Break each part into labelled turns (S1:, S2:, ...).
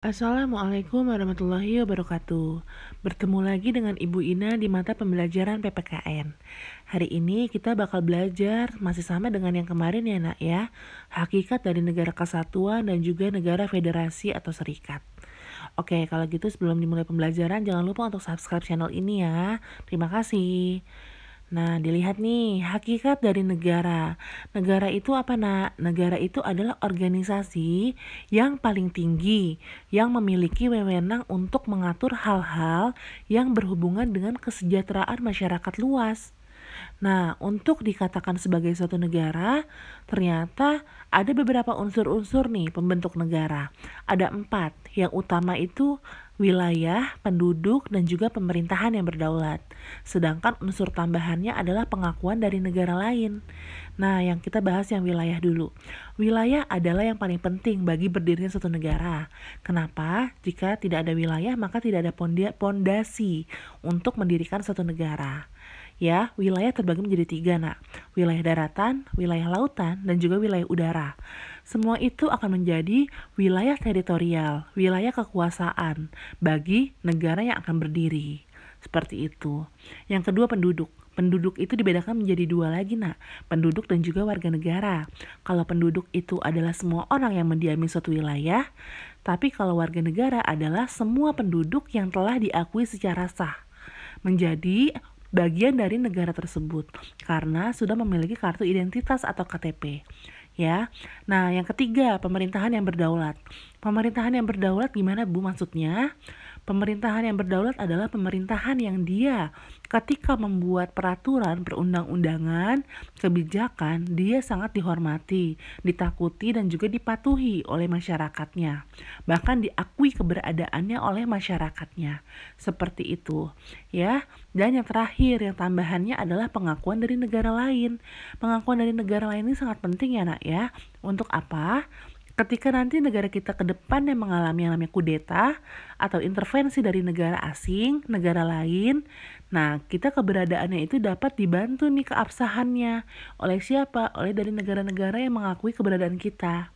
S1: Assalamualaikum warahmatullahi wabarakatuh. Bertemu lagi dengan Ibu Ina di mata pembelajaran PPKN. Hari ini kita bakal belajar masih sama dengan yang kemarin ya nak ya. Hakikat dari negara kesatuan dan juga negara federasi atau serikat. Oke, kalau gitu sebelum dimulai pembelajaran jangan lupa untuk subscribe channel ini ya. Terima kasih. Nah, dilihat nih, hakikat dari negara. Negara itu apa, Nak? Negara itu adalah organisasi yang paling tinggi, yang memiliki wewenang untuk mengatur hal-hal yang berhubungan dengan kesejahteraan masyarakat luas. Nah, untuk dikatakan sebagai suatu negara, ternyata ada beberapa unsur-unsur nih pembentuk negara. Ada 4, yang utama itu wilayah, penduduk, dan juga pemerintahan yang berdaulat. Sedangkan unsur tambahannya adalah pengakuan dari negara lain. Nah, yang kita bahas yang wilayah dulu. Wilayah adalah yang paling penting bagi berdirinya suatu negara. Kenapa? Jika tidak ada wilayah, maka tidak ada pondasi untuk mendirikan suatu negara. Ya, wilayah terbagi menjadi 3, nak. Wilayah daratan, wilayah lautan, dan juga wilayah udara. Semua itu akan menjadi wilayah teritorial, wilayah kekuasaan bagi negara yang akan berdiri. Seperti itu. Yang kedua, penduduk. Penduduk itu dibedakan menjadi 2 lagi, nak. Penduduk dan juga warga negara. Kalau penduduk itu adalah semua orang yang mendiami suatu wilayah, tapi kalau warga negara adalah semua penduduk yang telah diakui secara sah menjadi bagian dari negara tersebut karena sudah memiliki kartu identitas atau KTP. Ya. Nah, yang ketiga, pemerintahan yang berdaulat. Pemerintahan yang berdaulat gimana, Bu, maksudnya? Pemerintahan yang berdaulat adalah pemerintahan yang dia ketika membuat peraturan perundang-undangan, kebijakan, dia sangat dihormati, ditakuti, dan juga dipatuhi oleh masyarakatnya. Bahkan diakui keberadaannya oleh masyarakatnya. Seperti itu, ya. Dan yang terakhir, yang tambahannya adalah pengakuan dari negara lain. Pengakuan dari negara lain ini sangat penting ya, nak ya. Untuk apa? Ketika nanti negara kita ke depan yang mengalami yang namanya kudeta atau intervensi dari negara asing, negara lain, nah kita keberadaannya itu dapat dibantu nih keabsahannya. Oleh siapa? Oleh dari negara-negara yang mengakui keberadaan kita.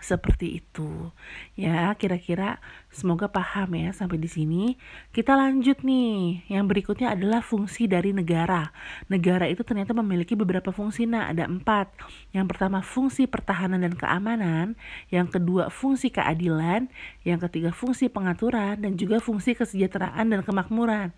S1: Seperti itu. Ya, kira-kira semoga paham ya sampai di sini. Kita lanjut nih. Yang berikutnya adalah fungsi dari negara. Negara itu ternyata memiliki beberapa fungsi. Nah, ada 4. Yang pertama fungsi pertahanan dan keamanan, yang kedua fungsi keadilan, yang ketiga fungsi pengaturan, dan juga fungsi kesejahteraan dan kemakmuran.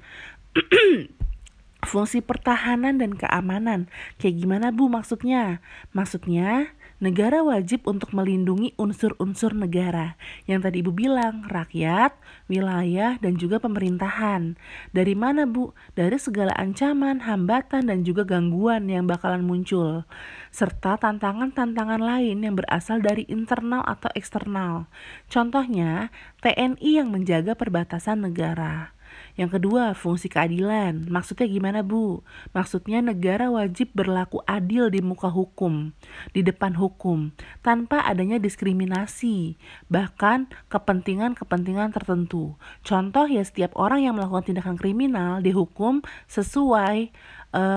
S1: Fungsi pertahanan dan keamanan. Kayak gimana, Bu, maksudnya? Maksudnya, negara wajib untuk melindungi unsur-unsur negara. Yang tadi Ibu bilang, rakyat, wilayah, dan juga pemerintahan. Dari mana, Bu? Dari segala ancaman, hambatan, dan juga gangguan yang bakalan muncul. Serta tantangan-tantangan lain yang berasal dari internal atau eksternal. Contohnya, TNI yang menjaga perbatasan negara. Yang kedua, fungsi keadilan. Maksudnya gimana, Bu? Maksudnya negara wajib berlaku adil di muka hukum, di depan hukum, tanpa adanya diskriminasi, bahkan kepentingan-kepentingan tertentu. Contoh ya, setiap orang yang melakukan tindakan kriminal dihukum sesuai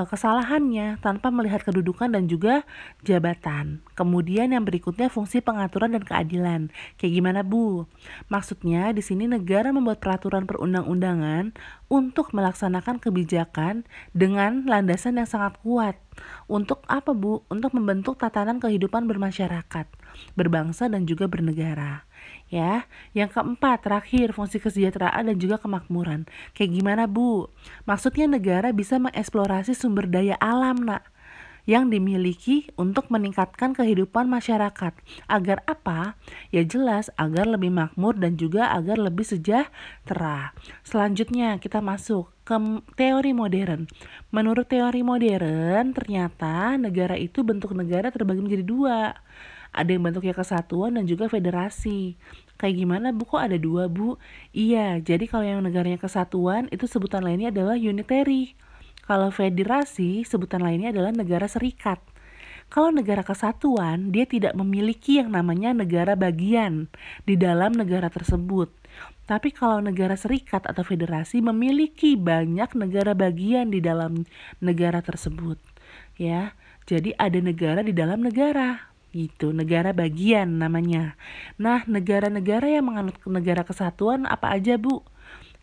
S1: kesalahannya tanpa melihat kedudukan dan juga jabatan. Kemudian yang berikutnya fungsi pengaturan dan keadilan. Kayak gimana, Bu? Maksudnya di sini negara membuat peraturan perundang-undangan untuk melaksanakan kebijakan dengan landasan yang sangat kuat. Untuk apa, Bu? Untuk membentuk tatanan kehidupan bermasyarakat, berbangsa, dan juga bernegara. Ya, yang keempat, terakhir, fungsi kesejahteraan dan juga kemakmuran. Kayak gimana, Bu? Maksudnya negara bisa mengeksplorasi sumber daya alam, nak, yang dimiliki untuk meningkatkan kehidupan masyarakat. Agar apa? Ya jelas, agar lebih makmur dan juga agar lebih sejahtera. Selanjutnya kita masuk ke teori modern. Menurut teori modern, ternyata negara itu bentuk negara terbagi menjadi 2. Ada yang bentuknya kesatuan dan juga federasi. Kayak gimana, Bu? Kok ada 2, Bu? Iya, jadi kalau yang negaranya kesatuan itu sebutan lainnya adalah unitary. Kalau federasi, sebutan lainnya adalah negara serikat. Kalau negara kesatuan, dia tidak memiliki yang namanya negara bagian di dalam negara tersebut. Tapi kalau negara serikat atau federasi memiliki banyak negara bagian di dalam negara tersebut. Ya, jadi ada negara di dalam negara. gitu, negara bagian namanya. Nah, negara-negara yang menganut negara kesatuan apa aja, Bu?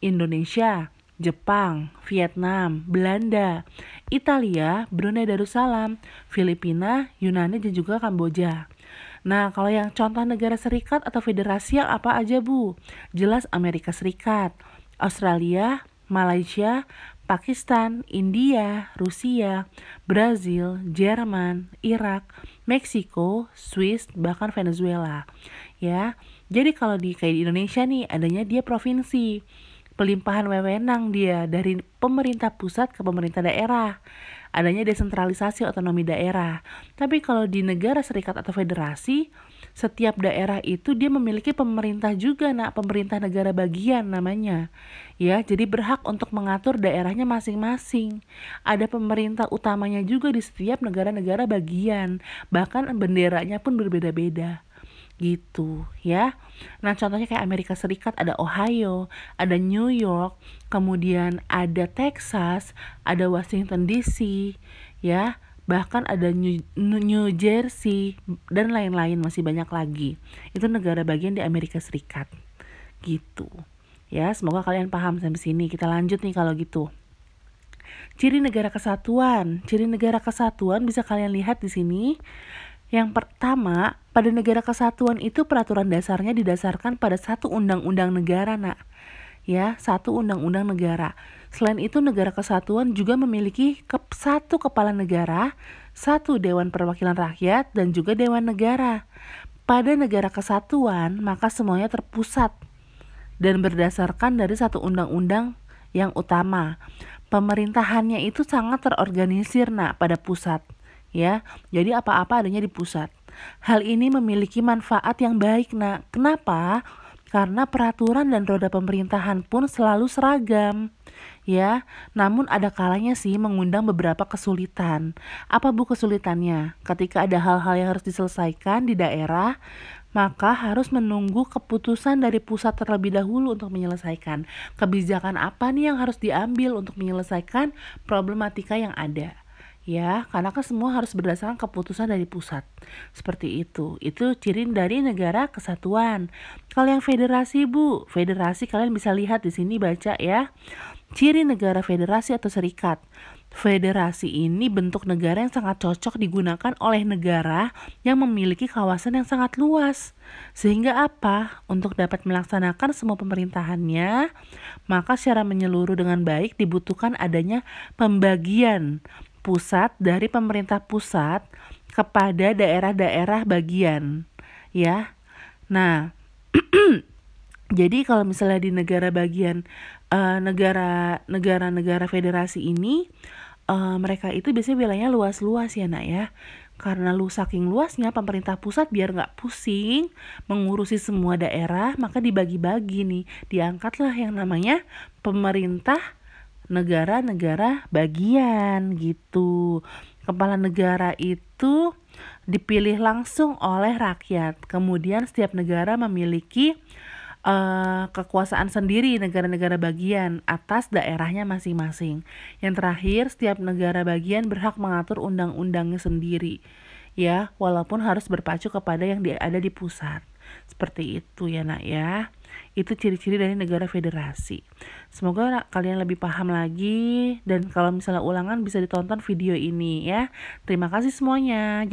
S1: Indonesia, Jepang, Vietnam, Belanda, Italia, Brunei Darussalam, Filipina, Yunani, dan juga Kamboja. Nah, kalau yang contoh negara serikat atau federasi yang apa aja, Bu? Jelas Amerika Serikat, Australia, Malaysia, Pakistan, India, Rusia, Brazil, Jerman, Irak, Meksiko, Swiss, bahkan Venezuela. Ya, jadi kalau kayak di Indonesia nih, adanya dia provinsi. Pelimpahan wewenang dia dari pemerintah pusat ke pemerintah daerah. Adanya desentralisasi otonomi daerah. Tapi kalau di negara serikat atau federasi, setiap daerah itu dia memiliki pemerintah juga, pemerintah negara bagian namanya. Ya, jadi berhak untuk mengatur daerahnya masing-masing. Ada pemerintah utamanya juga di setiap negara-negara bagian. Bahkan benderanya pun berbeda-beda gitu ya. Nah, contohnya kayak Amerika Serikat ada Ohio, ada New York, kemudian ada Texas, ada Washington DC, ya. Bahkan ada New Jersey dan lain-lain, masih banyak lagi. Itu negara bagian di Amerika Serikat. Gitu. Ya, semoga kalian paham sampai sini. Kita lanjut nih kalau gitu. Ciri negara kesatuan. Ciri negara kesatuan bisa kalian lihat di sini. Yang pertama, pada negara kesatuan itu peraturan dasarnya didasarkan pada satu undang-undang negara, Ya, satu undang-undang negara. Selain itu, negara kesatuan juga memiliki satu kepala negara, satu dewan perwakilan rakyat, dan juga dewan negara. Pada negara kesatuan, maka semuanya terpusat dan berdasarkan dari satu undang-undang yang utama. Pemerintahannya itu sangat terorganisir, pada pusat. Ya, jadi apa-apa adanya di pusat. Hal ini memiliki manfaat yang baik, Kenapa? Karena peraturan dan roda pemerintahan pun selalu seragam. Ya, namun ada kalanya sih mengundang beberapa kesulitan. Apa, Bu, kesulitannya? Ketika ada hal-hal yang harus diselesaikan di daerah, maka harus menunggu keputusan dari pusat terlebih dahulu untuk menyelesaikan. Kebijakan apa nih yang harus diambil untuk menyelesaikan problematika yang ada? Ya, karena kan semua harus berdasarkan keputusan dari pusat. Seperti itu. Itu ciri dari negara kesatuan. Kalau yang federasi, Bu, federasi kalian bisa lihat di sini, baca ya. Ciri negara federasi atau serikat. Federasi ini bentuk negara yang sangat cocok digunakan oleh negara yang memiliki kawasan yang sangat luas. Sehingga apa? Untuk dapat melaksanakan semua pemerintahannya, maka secara menyeluruh dengan baik dibutuhkan adanya pembagian pusat dari pemerintah pusat kepada daerah-daerah bagian, ya. Nah, jadi kalau misalnya di negara bagian negara-negara federasi ini, mereka itu biasanya wilayahnya luas-luas ya, ya. Karena saking luasnya pemerintah pusat biar nggak pusing mengurusi semua daerah, maka dibagi-bagi nih, diangkatlah yang namanya pemerintah negara-negara bagian gitu. Kepala negara itu dipilih langsung oleh rakyat. Kemudian setiap negara memiliki kekuasaan sendiri, negara-negara bagian atas daerahnya masing-masing. Yang terakhir, setiap negara bagian berhak mengatur undang-undangnya sendiri, ya, walaupun harus berpacu kepada yang ada di pusat. Seperti itu ya, ya. Itu ciri-ciri dari negara federasi. Semoga kalian lebih paham lagi, dan kalau misalnya ulangan bisa ditonton video ini ya. Terima kasih semuanya.